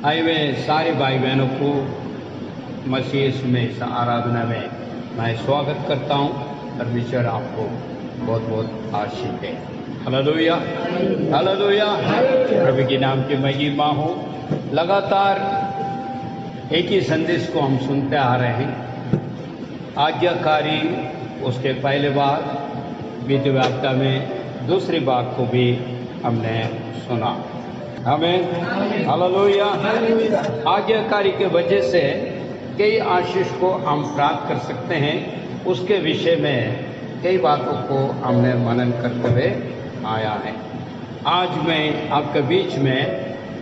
आए हुए सारे भाई बहनों को मसीह में इस आराधना में मैं स्वागत करता हूँ। परमेश्वर आपको बहुत बहुत आशीष दे। Hallelujah, hallelujah. प्रभु के नाम की महिमा हो। लगातार एक ही संदेश को हम सुनते आ रहे हैं, आज्ञाकारी। उसके पहले बार बीते हफ्ता में दूसरी बात को भी हमने सुना। हमें हालेलुया। आज्ञाकारी के वजह से कई आशीष को हम प्राप्त कर सकते हैं। उसके विषय में कई बातों को हमने मनन करते हुए आया है। आज मैं आपके बीच में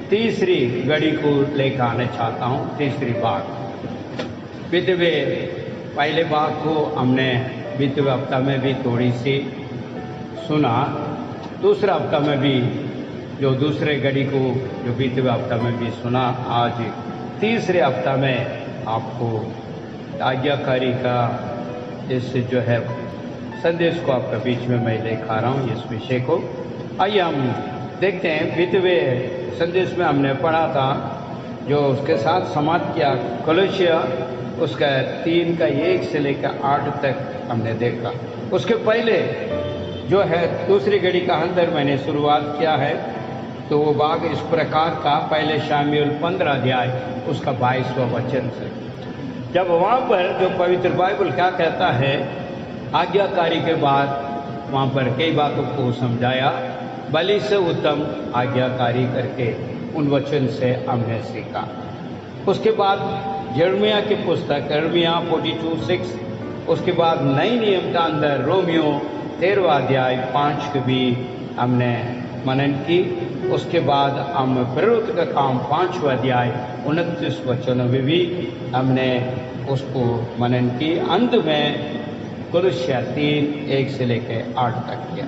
तीसरी घड़ी को लेकर आना चाहता हूँ। तीसरी बात बीते हुए पहले बात को हमने बीते हुए हफ्ता में भी थोड़ी सी सुना। दूसरा हफ्ता में भी जो दूसरे घड़ी को जो बीते हुए हफ्ता में भी सुना। आज तीसरे हफ्ता में आपको आज्ञाकारी का इस जो है संदेश को आपके बीच में मैं लेकर आ रहा हूँ, इस विषय को। आइए हम देखते हैं। बीते हुए संदेश में हमने पढ़ा था, जो उसके साथ समाप्त किया, कोलोसिया उसका 3 का 1 से लेकर 8 तक हमने देखा। उसके पहले जो है दूसरी घड़ी का अंदर मैंने शुरुआत किया है, तो वो भाग इस प्रकार का। पहले शामुएल 15 अध्याय उसका 22वां वचन से, जब वहाँ पर जो पवित्र बाइबल क्या कहता है, आज्ञाकारी के बाद वहाँ पर कई बातों को समझाया। बलि से उत्तम आज्ञाकारी करके उन वचन से हमने सीखा। उसके बाद यिर्मयाह की पुस्तक यिर्मयाह 42:6, उसके बाद नई नियम का अंदर रोमियो 13वां अध्याय 5 के भी हमने मनन की। उसके बाद हम प्रेरित का काम 5वां अध्याय 29 वचनों में भी हमने उसको मनन की। अंत में कोलोसिया 3:1 से लेकर 8 तक किया।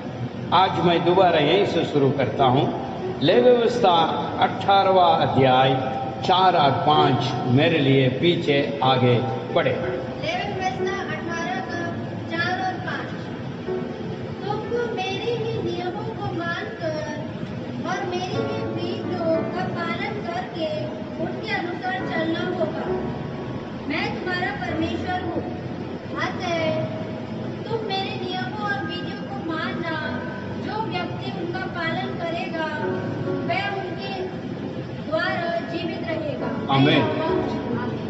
आज मैं दोबारा यहीं से शुरू करता हूँ। लेवी व्यवस्था 18वां अध्याय 4 और 5 मेरे लिए पीछे आगे बढ़े। मैं तुम्हारा परमेश्वर हूँ, अतः तुम मेरे नियमों और विधियों को मानना। जो व्यक्ति उनका पालन करेगा वह उनके द्वारा जीवित रहेगा। आमीन,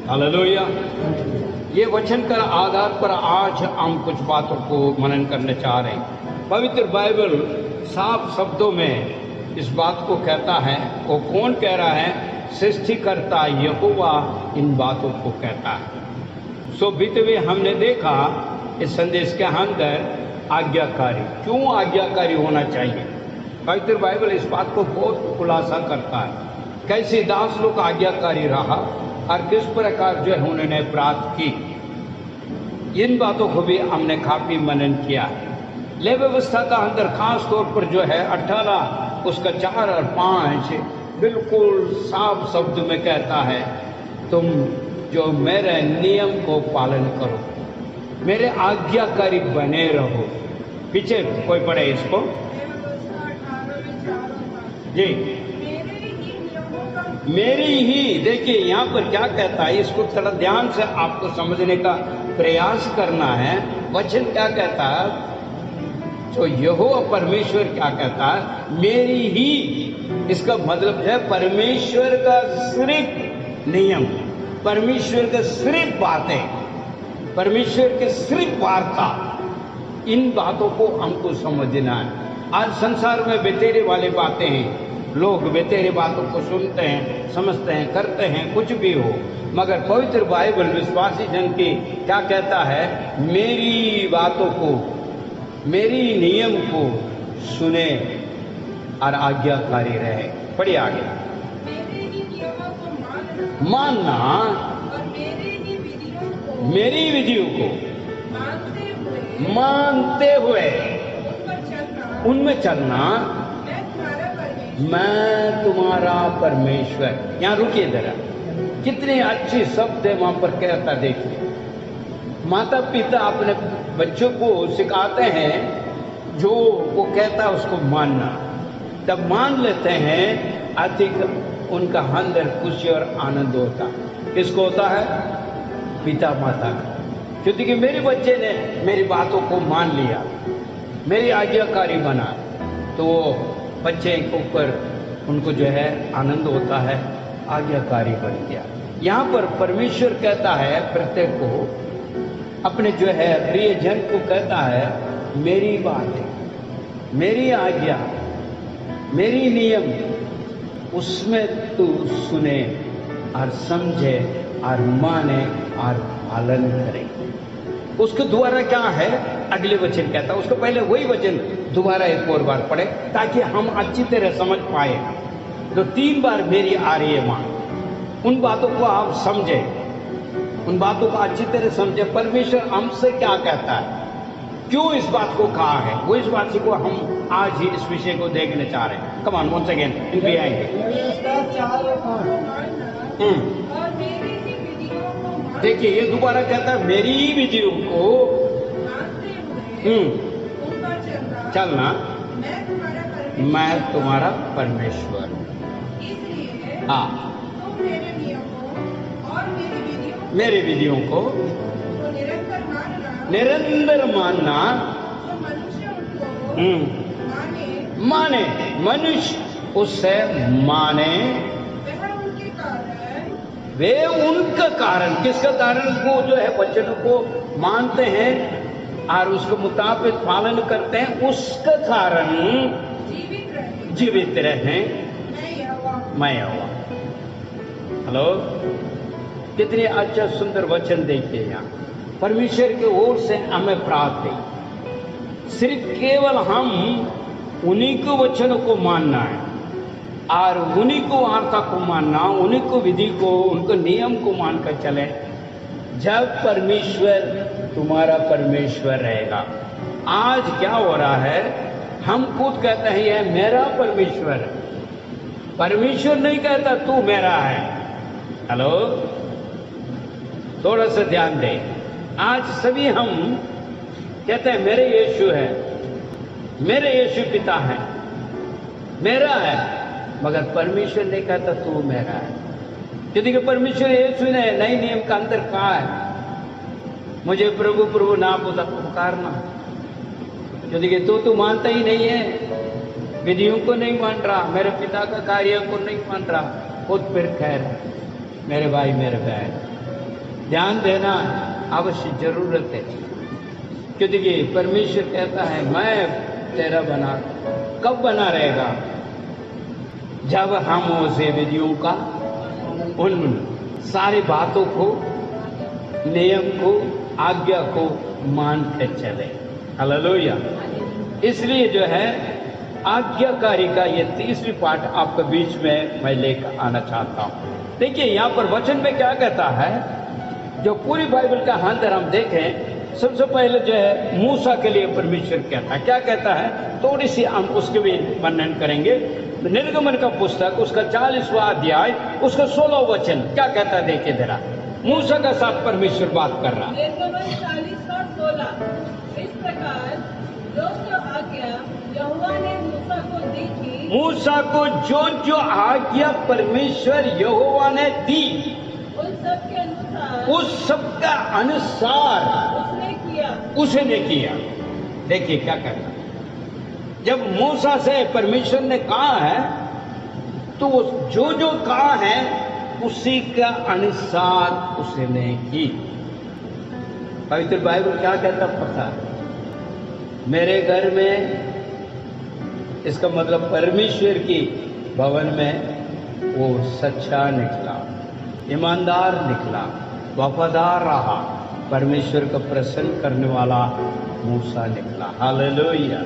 हालेलुया। ये वचन का आधार पर आज हम कुछ बातों को मनन करने चाह रहे हैं। पवित्र बाइबल साफ शब्दों में इस बात को कहता है। वो कौन कह रहा है? सृष्टिकर्ता यहोवा इन बातों को कहता है। सो बीते हुए हमने देखा इस संदेश के अंदर आज्ञाकारी क्यों आज्ञाकारी होना चाहिए। पवित्र बाइबल इस बात को बहुत खुलासा करता है, कैसे दास लोग आज्ञाकारी रहा और किस प्रकार जो है उन्होंने प्राप्त की। इन बातों को भी हमने काफी मनन किया। लेवी व्यवस्था का अंदर खास तौर पर जो है 18 उसका 4 और 5 बिल्कुल साफ शब्द में कहता है, तुम जो मेरे नियम को पालन करो, मेरे आज्ञाकारी बने रहो। पीछे कोई पढ़े इसको जी। मेरी ही, देखिए यहाँ पर क्या कहता है, इसको थोड़ा ध्यान से आपको समझने का प्रयास करना है। वचन क्या कहता है? तो यहोवा परमेश्वर क्या कहता है? मेरी ही। इसका मतलब है परमेश्वर का सिर्फ नियम, परमेश्वर का सिर्फ बातें, परमेश्वर के सिर्फ वार्ता, इन बातों को हमको समझना है। आज संसार में बेतेरे वाले बातें हैं। लोग बेतेरे बातों को सुनते हैं, समझते हैं, करते हैं, कुछ भी हो। मगर पवित्र बाइबल विश्वासी जन की क्या कहता है? मेरी बातों को, मेरी नियम को सुने और आज्ञाकारी रहे। पढ़िए आगे। मानना और मेरी विधियों को मानते हुए उनमें चलना, मैं तुम्हारा परमेश्वर। यहाँ रुकिए जरा, कितने अच्छे शब्द है वहां पर कहता। देखिए, माता पिता अपने बच्चों को सिखाते हैं, जो वो कहता है उसको मानना। जब मान लेते हैं, अधिक उनका अंदर खुशी और आनंद होता है। किसको होता है? पिता माता का। क्योंकि मेरे बच्चे ने मेरी बातों को मान लिया, मेरी आज्ञाकारी बना, तो वो बच्चे के ऊपर उनको जो है आनंद होता है, आज्ञाकारी बन गया। यहाँ पर परमेश्वर कहता है प्रत्येक को, अपने जो है प्रिय जन को कहता है, मेरी बातें, मेरी आज्ञा, मेरी नियम, उसमें तू सुने और समझे और माने और पालन करे। उसके द्वारा क्या है? अगले वचन कहता है, उसको पहले वही वचन दोबारा एक और बार पढ़े ताकि हम अच्छी तरह समझ पाए। तो 3 बार मेरी आ रही है मां, उन बातों को आप समझे, उन बातों को अच्छी तरह समझे। परमेश्वर हमसे क्या कहता है, क्यों इस बात को कहा है, वो इस बात को हम आज ही इस विषय को देखने चाह रहे हैं। कम ऑन वंस अगेन इन भी आएंगे। देखिए ये दोबारा कहता है, मेरी विधियों को चलना, मैं तुम्हारा परमेश्वर हूँ। हाँ, मेरी विधियों को निरंतर मानना, माने, मनुष्य उससे माने, वे उनका कारण, किसका कारण? वो जो है वचनों को मानते हैं और उसके मुताबिक पालन करते हैं, उसका कारण जीवित रहे। मैं यहोवा। हेलो, कितनी अच्छा सुंदर वचन देखिए यहाँ। परमेश्वर की ओर से हमें प्राप्त है, सिर्फ केवल हम उन्हीं को वचनों को मानना है और उन्हीं को वार्ता को मानना, उन्हीं को विधि को, उनको नियम को मानकर चले। जब परमेश्वर तुम्हारा परमेश्वर रहेगा। आज क्या हो रहा है, हम खुद कहते हैं यह मेरा परमेश्वर है, परमेश्वर नहीं कहता तू मेरा है। हेलो, थोड़ा सा ध्यान दें। आज सभी हम कहते हैं मेरे यीशु है, मेरे यीशु पिता है, मेरा है, मगर परमेश्वर नहीं कहता तू मेरा है। क्योंकि परमेश्वर यीशु ने नए नियम का अंदर कहा है, मुझे प्रभु प्रभु ना पुकारना, क्योंकि तू मानता ही नहीं है, विधियों को नहीं मान रहा, मेरे पिता का कार्य को नहीं मान रहा। खुद फिर खैर मेरे भाई मेरे बहन, ध्यान देना अवश्य जरूरत है। क्योंकि परमेश्वर कहता है मैं तेरा बना, कब बना रहेगा? जब हम उसे विधियों का, उन सारी बातों को, नियम को, आज्ञा को मान के चले। हालेलुया। इसलिए जो है आज्ञाकारी का ये 3वीं पाठ आपके बीच में मैं लेकर आना चाहता हूँ। देखिए यहाँ पर वचन में क्या कहता है, जो पूरी बाइबल का अंदर हम देखें, सबसे पहले जो है मूसा के लिए परमेश्वर कहता है, क्या कहता है, थोड़ी सी हम उसके भी वर्णन करेंगे। निर्गमन का पुस्तक उसका 40वां अध्याय उसका 16वां वचन क्या कहता है, देखिए जरा। मूसा का साथ परमेश्वर बात कर रहा है। निर्गमन 40:16 इस प्रकार जो आज्ञा यहोवा ने मूसा को दी थी, मूसा को जो आज्ञा परमेश्वर यहोवा ने दी, उस सब का अनुसार उसने किया। देखिए क्या कहता है, जब मूसा से परमेश्वर ने कहा है तो जो कहा है उसी का अनुसार उसने की। पवित्र बाइबल क्या कहता पता है, मेरे घर में, इसका मतलब परमेश्वर की भवन में वो सच्चा निकला, ईमानदार निकला, वफादार रहा, परमेश्वर को प्रसन्न करने वाला मूसा निकला। हालेलुया।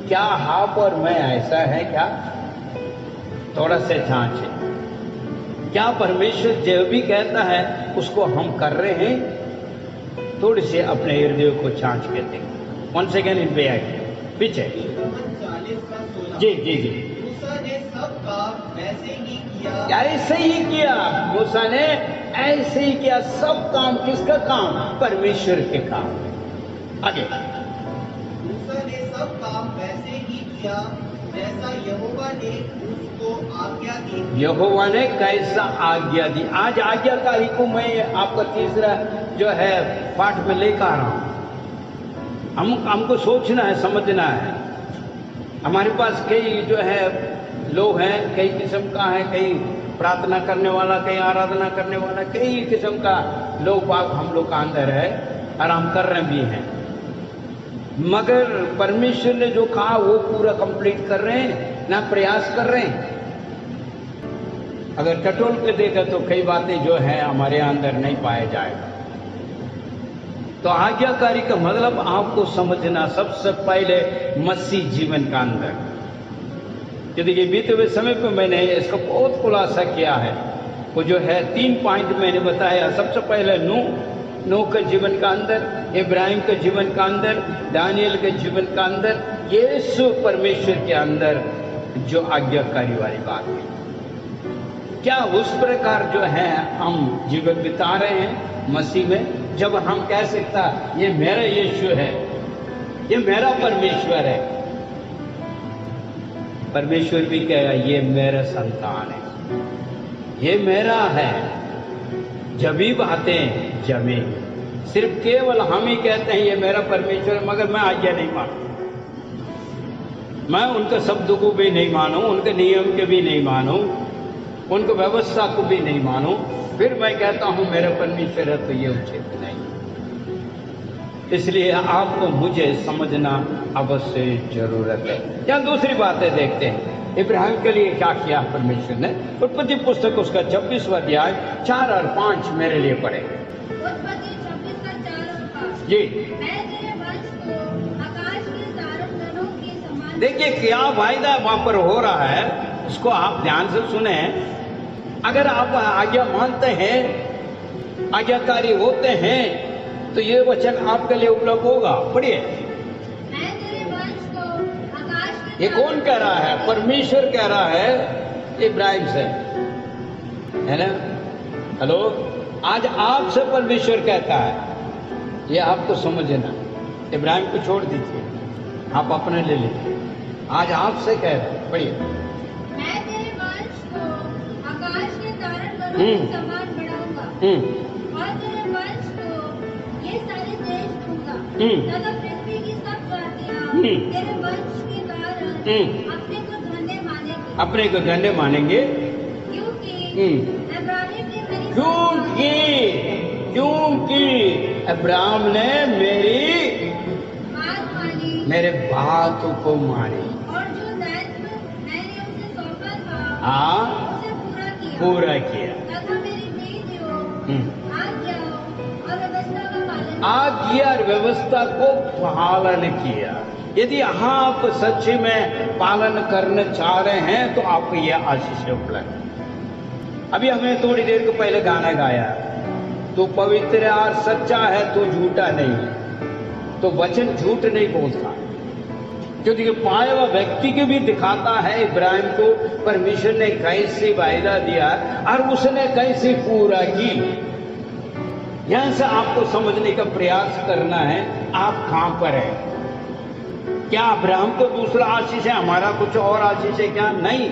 क्या आप और मैं ऐसा है क्या? थोड़ा से जांचे, क्या परमेश्वर जो भी कहता है उसको हम कर रहे हैं? थोड़ी से अपने हृदय को जांच के देखें। वन सेकेंड इन पे आइए पीछे। जी जी जी, मूसा ने सब काम वैसे ही किया, ऐसे ही किया। मूसा ने ऐसे ही किया सब काम। किसका काम? परमेश्वर के काम। आगे, मूसा ने सब काम वैसे ही किया जैसा यहोवा ने उसको आज्ञा दी थी। यहोवा ने कैसा आज्ञा दी। आज आज्ञाकारी को मैं आपका तीसरा जो है पाठ में लेकर आ रहा हूं। हमको सोचना है, समझना है। हमारे पास कई जो है लोग हैं, कई किस्म का है, कई प्रार्थना करने वाला, कई आराधना करने वाला, कई किस्म का लोग बाग हम लोग का अंदर है और हम कर रहे भी हैं। मगर परमेश्वर ने जो कहा वो पूरा कंप्लीट कर रहे हैं ना, प्रयास कर रहे हैं। अगर टटोल के देखा तो कई बातें जो है हमारे अंदर नहीं पाया जाएगा। तो आज्ञाकारी का मतलब आपको समझना सबसे पहले मसीह जीवन का अंदर। यदि ये बीते हुए समय पे मैंने इसका बहुत खुलासा किया है। वो जो है 3 पॉइंट मैंने बताया। सबसे पहले नूह के जीवन का अंदर, इब्राहिम के जीवन का अंदर, दानियल के जीवन का अंदर, यीशु परमेश्वर के अंदर जो आज्ञाकारी वाली बात है। क्या उस प्रकार जो है हम जीवन बिता रहे हैं मसीह में, जब हम कह सकता ये मेरा यीशु है, ये मेरा परमेश्वर है। परमेश्वर भी कहेगा ये मेरा संतान है, ये मेरा है। जभी बातें जमी, सिर्फ केवल हम ही कहते हैं ये मेरा परमेश्वर है, मगर मैं आज्ञा नहीं मानता। मैं उनके शब्दों को भी नहीं मानूं, उनके नियम के भी नहीं मानूं, उनको व्यवस्था को भी नहीं मानूं, फिर मैं कहता हूं मेरा परमेश्वर है, तो ये उचित नहीं। इसलिए आपको मुझे समझना अवश्य जरूरत है। यहाँ दूसरी बातें देखते हैं। इब्राहिम के लिए क्या किया परमेश्वर ने। उत्पत्ति पुस्तक उसका 26वां अध्याय 4 और 5 मेरे लिए पढ़े। उत्पत्ति 26 का 4 और 5। जी, मैं तेरे वंश को आकाश के तारकगणों के समान। देखिए क्या वायदा वहां पर हो रहा है, इसको आप ध्यान से सुने। अगर आप आज्ञा मानते हैं, आज्ञाकारी होते हैं, तो ये वचन आपके लिए उपलब्ध होगा। पढ़िए। मैं तेरे वंश को आकाश के ये कौन कह रहा है? परमेश्वर कह रहा है इब्राहिम से, है ना? हेलो, आज आपसे परमेश्वर कहता है, ये आपको समझना। इब्राहिम को छोड़ दीजिए, आप अपने ले लीजिए। आज आपसे कह रहा है। पढ़िए। मैं तेरे वंश को आकाश के तारकगणों के समान बढ़ाऊंगा और तेरे वंश को ये सारे देश दूंगा तथा पृथ्वी की सब जातियां तेरे वंश के कारण अपने को धन्य मानेंगे। अपने को धन्य मानेंगे क्योंकि अब्राहम ने मेरी क्योंकि अब्राहम ने बात मानी, मेरे बात को मानी और जो दायित्व मैंने उसे सौंपा था हाँ उसे पूरा किया। तथा मेरी नीतियों, आज्ञाओं और व्यवस्था का पालन आज्ञा और व्यवस्था को पालन किया। यदि आप सच्चे में पालन करना चाह रहे हैं तो आपको यह आशीष उपलब्ध। अभी हमने थोड़ी देर को पहले गाना गाया, तो पवित्र और सच्चा है तो झूठा नहीं, तो वचन झूठ नहीं बोलता। क्योंकि पाया हुआ व्यक्ति को भी दिखाता है इब्राहिम को परमेश्वर ने कैसे वायदा दिया और उसने कैसे पूरा की। यहां से आपको समझने का प्रयास करना है, आप कहां पर है। क्या अब्राहम को दूसरा आशीष है, हमारा कुछ और आशीष है क्या? नहीं।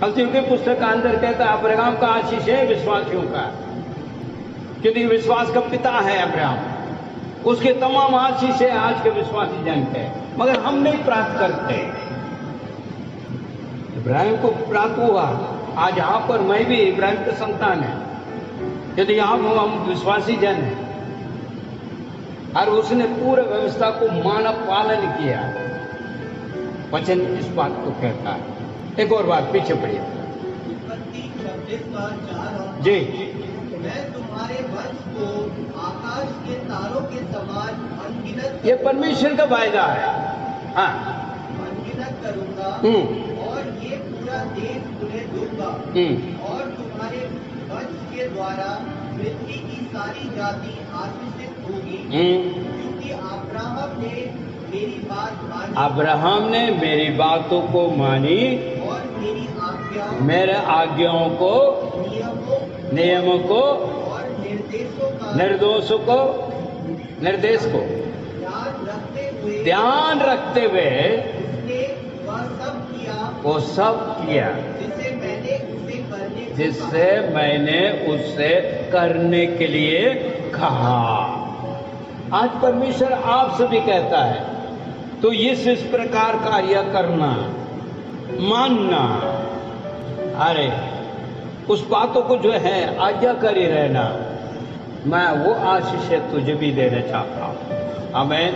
हल्तियों की पुस्तक का अंदर कहता है अब्राहम का आशीष है विश्वासियों का, क्योंकि विश्वास का पिता है अब्राहम। उसके तमाम आशीष है आज के विश्वासी जन के, मगर हम नहीं प्राप्त करते। इब्राहिम को प्राप्त हुआ, आज यहां पर मैं भी इब्राहिम का संतान है, यदि यहां हम विश्वासी जन हैं, और उसने पूरे व्यवस्था को मानव पालन किया। वचन इस बात को कहता है। एक और बात पीछे पढ़िए। उत्पत्ति 26 का 4 और जी। मैं तुम्हारे वंश को आकाश के तारों के समान अनगिनत ये परमेश्वर का वायदा है। हाँ। अनगिनत करूंगा और ये पूरा देश तुम्हें दूंगा और तुम्हारे वंश के द्वारा पृथ्वी की सारी जाति आशीषित होगी, क्योंकि अब्राहम ने मेरी बातों को मानी और मेरे आज्ञाओं को, नियमों को और निर्देश को ध्यान रखते हुए उसने वह वो सब किया जिससे मैंने उससे करने के लिए कहा। आज परमेश्वर आपसे भी कहता है, तो इस प्रकार कार्य करना, मानना, अरे उस बातों को जो है आज्ञाकारी रहना, मैं वो आशीष तुझे भी देना चाहता हूं। आमीन।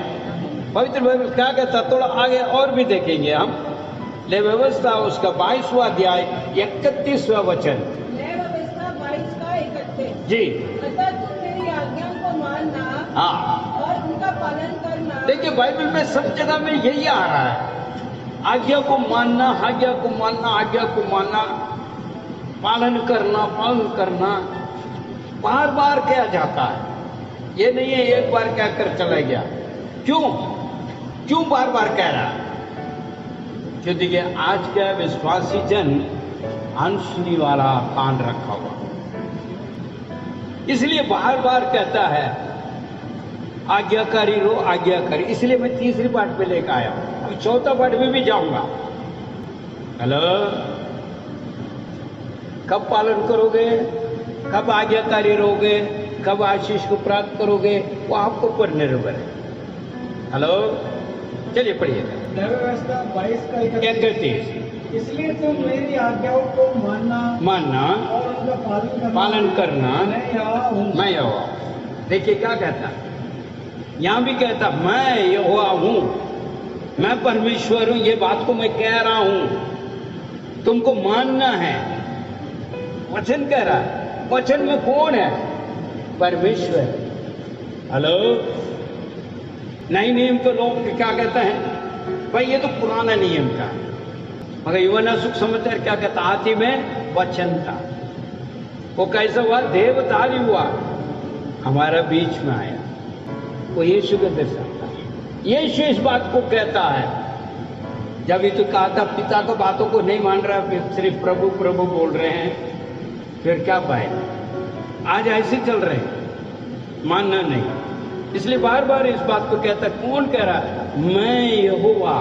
पवित्र बाइबल क्या कहता, थोड़ा आगे और भी देखेंगे हम। ले व्यवस्था उसका 22वां अध्याय 31वां वचन। ले व्यवस्था 22 का 31 जी। अतः तुम मेरी आज्ञा को मानना हाँ, और उनका पालन करना। देखिए बाइबल में सब जगह में यही आ रहा है, आज्ञा को मानना, आज्ञा को मानना, आज्ञा को मानना, पालन करना, पालन करना, बार बार किया जाता है। ये नहीं है एक बार कह कर चला गया। क्यों बार बार कह रहा है? क्यों? देखिए आज का विश्वासी जन अनसुनी वाला कान रखा हुआ, इसलिए बार बार कहता है आज्ञाकारी रो, आज्ञाकारी। इसलिए मैं तीसरी पाठ पे लेकर आया, अभी चौथा पाठ में भी जाऊंगा। हेलो, कब पालन करोगे, कब आज्ञाकारी रहोगे, कब आशीष को प्राप्त करोगे, वो आपको पर निर्भर है। हेलो, चलिए पढ़िएगा। व्यवस्था 22 का 31। इसलिए तुम मेरी आज्ञाओं को मानना और उनका पालन करना, मैं यहोवा हूँ। मैं यहोवा। देखिए क्या कहता, यहां भी कहता मैं यहोवा हूं, मैं परमेश्वर हूं। ये बात को मैं कह रहा हूं, तुमको मानना है। वचन कह रहा है, वचन में कौन है? परमेश्वर। हेलो, नए नियम के लोग क्या कहते हैं, भाई ये तो पुराना नियम का। मगर यूहन्ना सुसमाचार क्या कहता, आदि में वचन था। वो कैसा हुआ? देवधारी हुआ, हमारा बीच में आया। वो यीशु के दर्शाता है। यीशु इस बात को कहता है, जब ये तो कहा था पिता को बातों को नहीं मान रहा, फिर सिर्फ प्रभु प्रभु बोल रहे हैं, फिर क्या पाए? आज ऐसे चल रहे हैं, मानना नहीं। इसलिए बार बार इस बात को कहता, कौन कह रहा है? मैं यहोवा,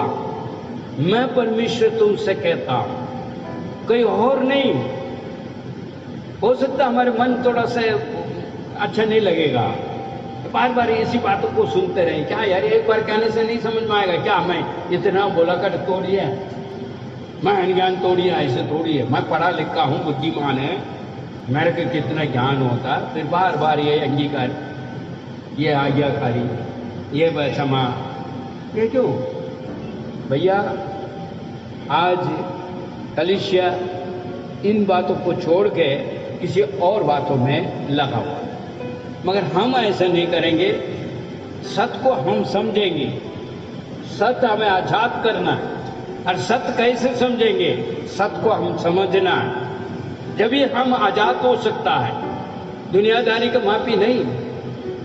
मैं परमेश्वर तुमसे कहता हूं, कोई और नहीं। हो सकता हमारे मन थोड़ा सा अच्छा नहीं लगेगा, बार बार इसी बातों को सुनते रहे। क्या यार, एक बार कहने से नहीं समझ में आएगा क्या? मैं इतना बोला कर तोड़ी है, मैं अनज्ञान तोड़ी है, ऐसे थोड़ी है। मैं पढ़ा लिखा हूं, बुद्धिमान है, मेरे को कितना ज्ञान होता। फिर बार बार ये अंगीकार, ये आज्ञाकारी, ये क्षमा, ये क्यों? भैया आज कलीसिया इन बातों को छोड़ के किसी और बातों में लगा हुआ, मगर हम ऐसा नहीं करेंगे। सत्य को हम समझेंगे, सत्य हमें आजाद करना है। और सत्य कैसे समझेंगे? सत्य को हम समझना है, जब भी हम आजाद हो सकता है। दुनियादारी का माफी नहीं,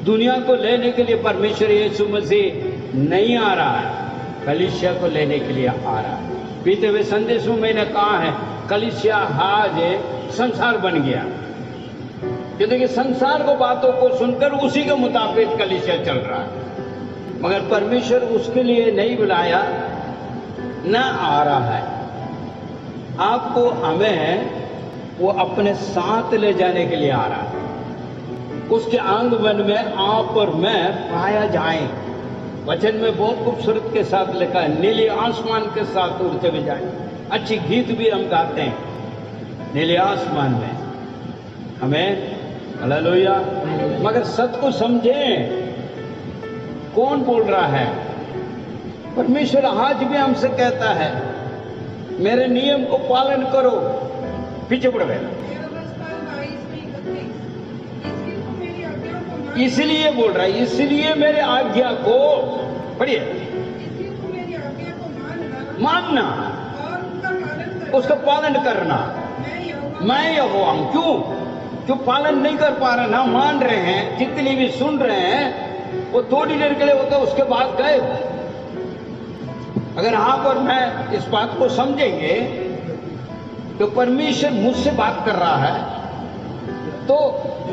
दुनिया को लेने के लिए परमेश्वर यीशु मसीह नहीं आ रहा है, कलीसिया को लेने के लिए आ रहा है। बीते हुए संदेश में मैंने कहा है, कलीसिया आज संसार बन गया। ये देखिए, संसार को बातों को सुनकर उसी के मुताबिक कलीसिया चल रहा है, मगर परमेश्वर उसके लिए नहीं बुलाया, न आ रहा है। आपको हमें वो अपने साथ ले जाने के लिए आ रहा है। उसके आंगन में आप और मैं पाया जाए। वचन में बहुत खूबसूरत के साथ लिखा है, नीले आसमान के साथ उड़ते हुए जाए। अच्छी गीत भी हम गाते हैं नीले आसमान में, हमें हालेलुया। मगर सत्य को समझें, कौन बोल रहा है? परमेश्वर आज भी हमसे कहता है, मेरे नियम को पालन करो। पीछे बढ़ गए, इसलिए बोल रहा है, इसलिए मेरे आज्ञा को पढ़िए, मानना, उसका पालन करना। मैं यहोवा हूं। क्यों पालन नहीं कर पा रहे, ना मान रहे हैं, जितनी भी सुन रहे हैं वो थोड़ी देर के लिए होता है, उसके बाद गए। अगर आप और मैं इस बात को समझेंगे तो परमेश्वर मुझसे बात कर रहा है, तो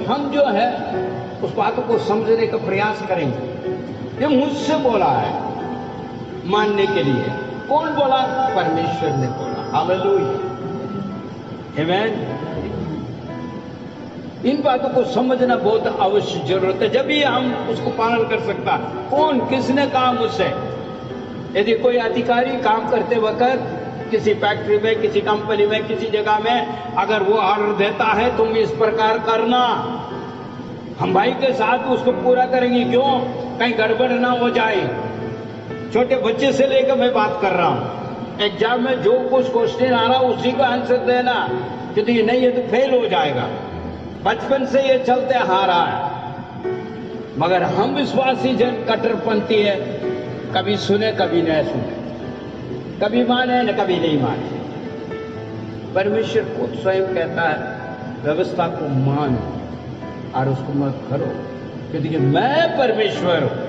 हम जो है उस बात को समझने का प्रयास करेंगे। ये मुझसे बोला है मानने के लिए। कौन बोला? परमेश्वर ने बोला। हालेलुया, आमीन। इन बातों को समझना बहुत आवश्यक जरूरत है, जब भी हम उसको पालन कर सकता। कौन, किसने कहा मुझसे? यदि कोई अधिकारी काम करते वक्त किसी फैक्ट्री में, किसी कंपनी में, किसी जगह में अगर वो ऑर्डर देता है तुम इस प्रकार करना, हम भाई के साथ उसको पूरा करेंगे। क्यों? कहीं गड़बड़ ना हो जाए। छोटे बच्चे से लेकर मैं बात कर रहा हूं, एग्जाम में जो कुछ क्वेश्चन आ रहा उसी का आंसर देना, क्योंकि नहीं ये तो फेल हो जाएगा। बचपन से ये चलते आ रहा है, मगर हम विश्वासी जन कट्टरपंथी है, कभी सुने कभी नहीं सुने, कभी माने न कभी नहीं माने। परमेश्वर खुद स्वयं कहता है व्यवस्था को मानो और उसको मत करो, क्योंकि मैं परमेश्वर हूं।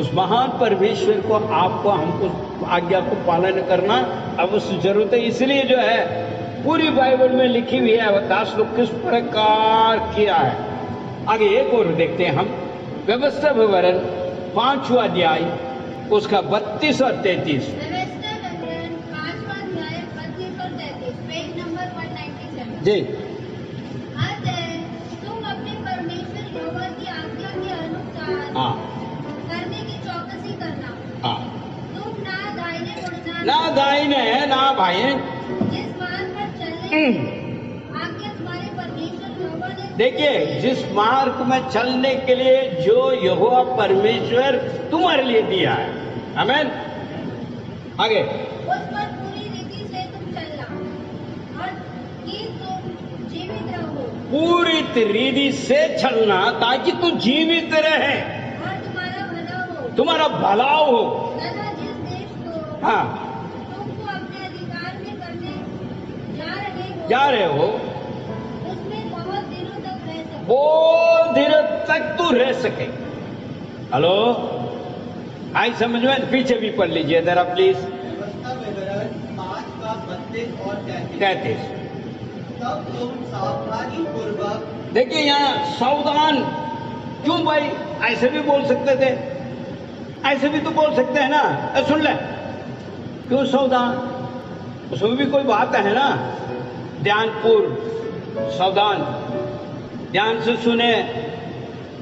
उस महान परमेश्वर को आपको, हमको आज्ञा को पालन करना अवश्य जरूरत है। इसलिए जो है पूरी बाइबल में लिखी हुई है दास लोग किस प्रकार किया है। आगे एक और देखते हैं हम, व्यवस्था विवरण 5वां अध्याय उसका 32 और 33। व्यवस्था विवरण 5वां अध्याय 32 और 33, पेज नंबर 197। जी, अतः तुम अपने परमेश्वर यहोवा की आज्ञा के अनुसार हाँ करने की चौकसी करना। हाँ, तुम ना दाहिने मुड़ना, ना दाहिने है ना भाई। जिस मार्ग पर चलने आज्ञा तुम्हारे परमेश्वर यहोवा ने, देखिए, जिस मार्ग में चलने के लिए जो यहोवा परमेश्वर तुम्हारे लिए दिया है, आमीन। आगे, उस पर पूरी रीति से तुम चलना और कि तुम जीवित रहो पूरी रीति से चलना ताकि तू जीवित रहे, और तुम्हारा भला हो, तुम्हारा भला हो। तथा जिस देश को हाँ, तुमको अपने अधिकार में करने जा रहे हो, उसमें बहुत दिनों तक रह सको। बहुत देर तक तू रह सके। हेलो, आई समझ में? पीछे भी पढ़ लीजिए जरा प्लीज। व्यवस्था विवरण 5 का 32 और 33। 33। तब तुम सावधानी पूर्वक, देखिए यहाँ सावधान क्यों भाई? ऐसे भी बोल सकते थे, ऐसे भी तो बोल सकते हैं ना। सुन ले, क्यों सावधान? उसमें भी कोई बात है ना। ध्यानपूर्व सावधान, ध्यान से सुने।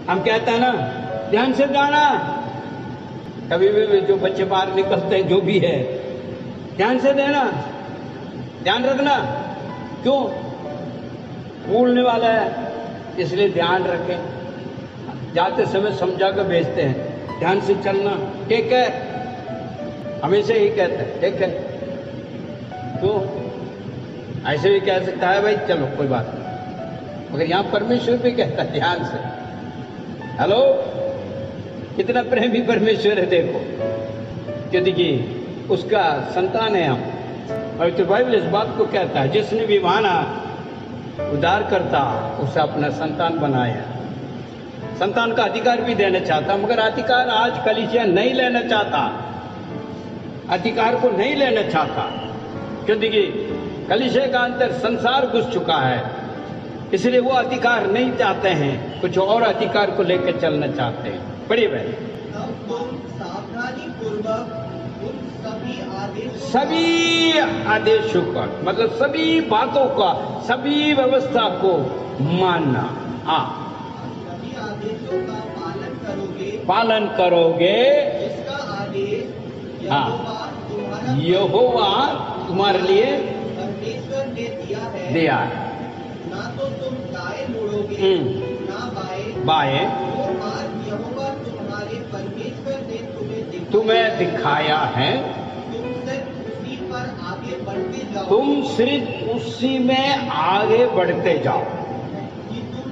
हम कहते हैं ना ध्यान से जाना। कभी भी जो बच्चे बाहर निकलते हैं, जो भी है, ध्यान से देना, ध्यान रखना। क्यों? भूलने वाला है, इसलिए ध्यान रखें। जाते समय समझा कर भेजते हैं, ध्यान से चलना, ठीक है। हमेशा ही कहते हैं ठीक है। तो ऐसे भी कह सकता है भाई चलो कोई बात नहीं, मगर यहाँ परमेश्वर भी कहता है ध्यान से। हेलो, कितना प्रेमी परमेश्वर है देखो। क्योंकि उसका संतान है हम, और तो बाइबल इस बात को कहता है जिसने भी माना उद्धार करता उसे अपना संतान बनाया। संतान का अधिकार भी देना चाहता, मगर अधिकार आज कलीसिया नहीं लेना चाहता, अधिकार को नहीं लेना चाहता, क्योंकि कलीसिया का अंदर संसार घुस चुका है, इसलिए वो अधिकार नहीं चाहते हैं, कुछ और अधिकार को लेकर चलना चाहते हैं। पढ़िए भाई। तब तुम सावधानी पूर्वक उन सभी आदेशों का मतलब सभी बातों का, सभी व्यवस्था को मानना। हाँ, सभी आदेशों का पालन करोगे। इसका आदेश हाँ, यहोवा तुम्हारे लिए परमेश्वर ने दिया है। ना तो तुम दाएं मुड़ोगे ना बाएं, जो मार्ग यहोवा तुम्हारे परमेश्वर ने तुम्हें दिखाया है, तुम सिर्फ उसी में आगे बढ़ते जाओ कि तुम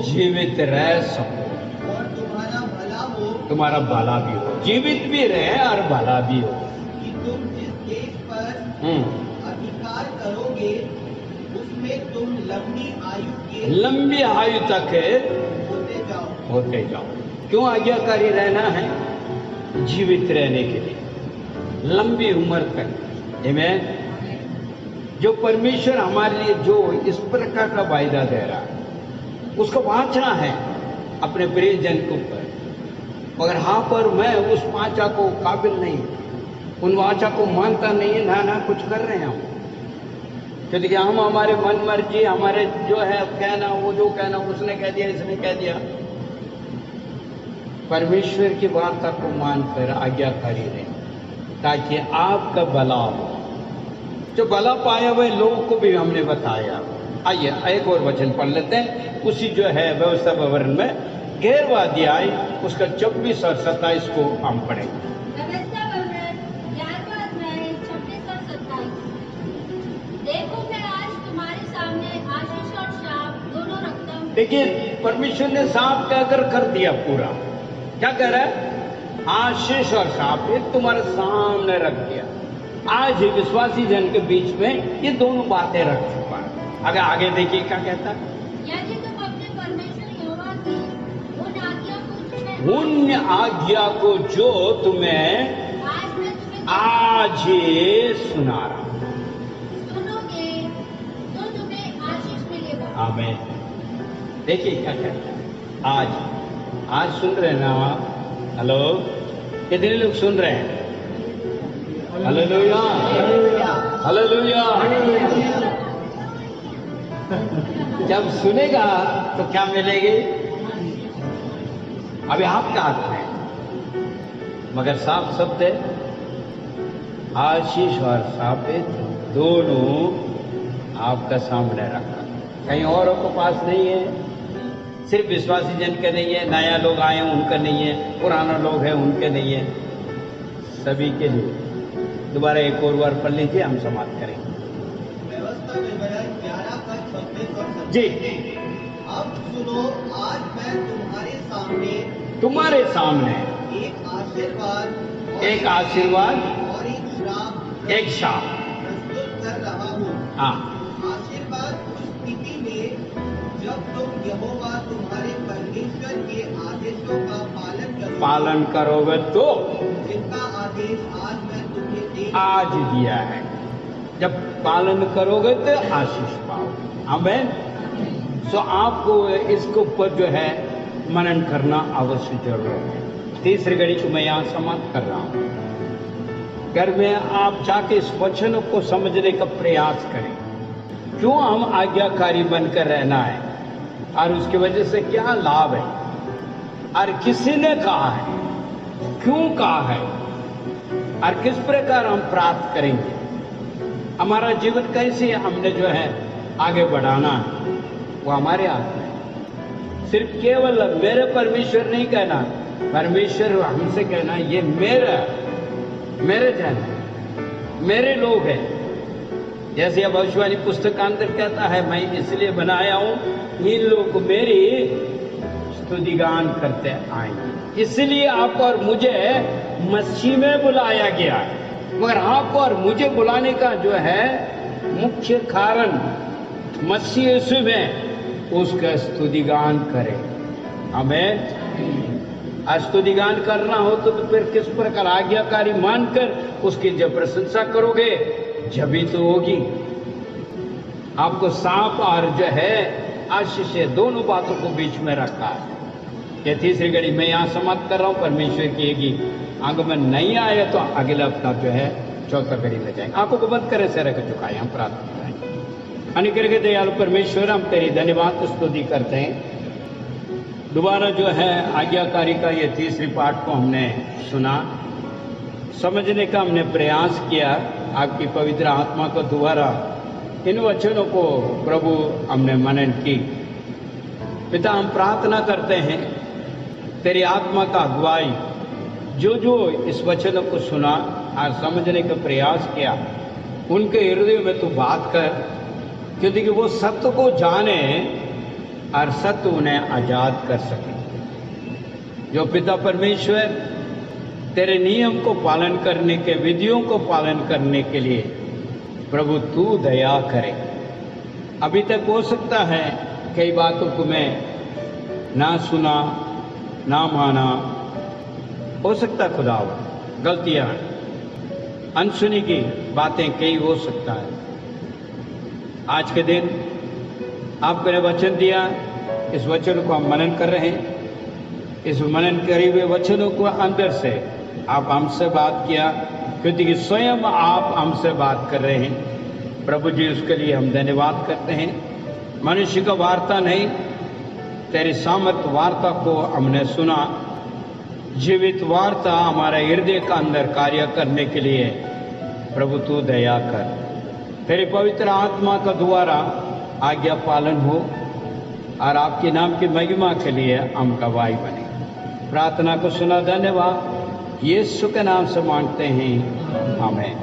जीवित रह सको और तुम्हारा भला हो, तुम्हारा भला भी हो, जीवित भी रहे और भला भी हो। कि तुम जिस देश पर अधिकार करोगे उसमें तुम लंबी आयु तक होते जाओ। क्यों आज्ञाकारी रहना है? जीवित रहने के लिए, लंबी उम्र तक। आमीन। जो परमेश्वर हमारे लिए जो इस प्रकार का वायदा दे रहा है उसको वांचना है अपने प्रिय जन के ऊपर। मगर हाँ, पर मैं उस वाचा को काबिल नहीं, उन वाचा को मानता नहीं है, ना ना कुछ कर रहे हैं हम। क्योंकि हम हमारे मन मर्जी, हमारे जो है कहना, वो जो कहना, उसने कह दिया, इसने कह दिया। परमेश्वर की वार्ता को मानकर आज्ञाकारी रहे, ताकि आपका भला हो। जो भला पाया हुए लोगों को भी हमने बताया। आइए एक और वचन पढ़ लेते हैं, उसी जो है व्यवस्था विवरण में 11वां अध्याय उसका 24 और 27 को हम पढ़ेंगे। व्यवस्था विवरण 11वां अध्याय 26 और 27। देखो मैं आज तुम्हारे सामने आशीष और शाप दोनों रखता हूँ। देखिए परमेश्वर ने साफ कहकर कर दिया पूरा। क्या कह रहा है? आशीष और शाप एक तुम्हारे सामने रख दिया। आज विश्वासी जन के बीच में ये दोनों बातें रख चुका है। अगर आगे देखिए क्या कहता है, यदि तुम अपने परमेश्वर यहोवा की उन आज्ञा को जो तुम्हें आज ये सुना रहा हूं, सुनोगे तो तुम्हें आशीष मिलेगा। आमीन। देखिए क्या कहता है, आज सुन रहे हैं ना? हेलो, कितने लोग सुन रहे हैं? Hallelujah, hallelujah. जब सुनेगा तो क्या मिलेगी? अभी आपका हाथ में, मगर साफ शब्द है, आशीष और साबित दोनों आपका सामने रखा। कहीं औरों के पास नहीं है, सिर्फ विश्वासी जन के नहीं है, नया लोग आए हैं उनका नहीं है, पुराना लोग हैं उनके नहीं है, सभी के लिए। दोबारा एक और बार पढ़ लीजिए, हम समाप्त करेंगे। व्यवस्था विवरण 11 का 26 और 27। जी। अब सुनो, आज मैं तुम्हारे सामने एक आशीर्वाद और एक श्राप प्रस्तुत कर रहा हूँ। हाँ। आशीर्वाद उस स्थिति में जब तुम यहोवा तुम्हारे परमेश्वर के आदेशों का पालन करोगे तो, जिनका आदेश आज मैं तुम्हें आज दिया है। जब पालन करोगे तो आशीष पाओगे। आमीन। सो आपको इसके ऊपर जो है मनन करना अवश्य जरूर है। तीसरी घड़ी को मैं यहाँ समाप्त कर रहा हूँ। घर में आप जाके इस वचन को समझने का प्रयास करें। क्यों हम आज्ञाकारी बनकर रहना है और उसकी वजह से क्या लाभ है, और किसी ने कहा है, क्यों कहा है, और किस प्रकार हम प्राप्त करेंगे, हमारा जीवन कैसे हमने जो है आगे बढ़ाना है, वो हमारे हाथ में। सिर्फ केवल मेरे परमेश्वर नहीं कहना, परमेश्वर हमसे कहना ये मेरे जन, मेरे लोग हैं। जैसे अब भविष्यवाणी पुस्तक का अंदर कहता है, मैं इसलिए बनाया हूं, इन लोग को मेरी स्तुतिगान करते आएंगे। इसलिए आप और मुझे मसीह में बुलाया गया है। मगर आप और मुझे बुलाने का जो है मुख्य कारण मसीह यीशु में उसका स्तुतिगान करें। हमें स्तुतिगान करना हो तो फिर किस प्रकार आज्ञाकारी मानकर उसकी जब प्रशंसा करोगे, जब ही तो होगी। आपको सांप और जो है आशीष दोनों बातों को बीच में रखा है। ये तीसरी घड़ी मैं यहाँ समाप्त कर रहा हूँ। परमेश्वर की एक आगमन नहीं आया तो अगला हफ्ता जो है चौथा घड़ी में जाएंगे। आंखों को बंद करे, सिर को झुकाए, हम प्रार्थना करेंगे। अनुग्रह के दयालु परमेश्वर, हम तेरी धन्यवाद स्तुति करते हैं। दोबारा जो है आज्ञाकारी का ये तीसरी पाठ को हमने सुना, समझने का हमने प्रयास किया। आपकी पवित्र आत्मा को दोबारा इन वचनों को प्रभु हमने मनन की। पिता, हम प्रार्थना करते हैं तेरी आत्मा का अगुवाई, जो जो इस वचनों को सुना और समझने का प्रयास किया, उनके हृदय में तू बात कर, क्योंकि वो सत्य को जाने और सत्य उन्हें आजाद कर सके। जो पिता परमेश्वर तेरे नियम को पालन करने के, विधियों को पालन करने के लिए प्रभु तू दया करे। अभी तक हो सकता है कई बातों को मैं ना सुना, ना माना, हो सकता खुदावा गलतियां, अनसुनी की बातें कई हो सकता है। आज के दिन आपने वचन दिया, इस वचन को हम मनन कर रहे हैं। इस मनन करे हुए वचनों को अंदर से आप हमसे बात किया, क्योंकि स्वयं आप हमसे बात कर रहे हैं। प्रभु जी, उसके लिए हम धन्यवाद करते हैं। मनुष्य का वार्ता नहीं, तेरी सामर्थ वार्ता को हमने सुना। जीवित वार्ता हमारे हृदय का अंदर कार्य करने के लिए प्रभु तू दया कर। तेरे पवित्र आत्मा का द्वारा आज्ञा पालन हो और आपके नाम की महिमा के लिए हम गवाही बने। प्रार्थना को सुना, धन्यवाद। यीशु के नाम से मांगते हैं, आमीन।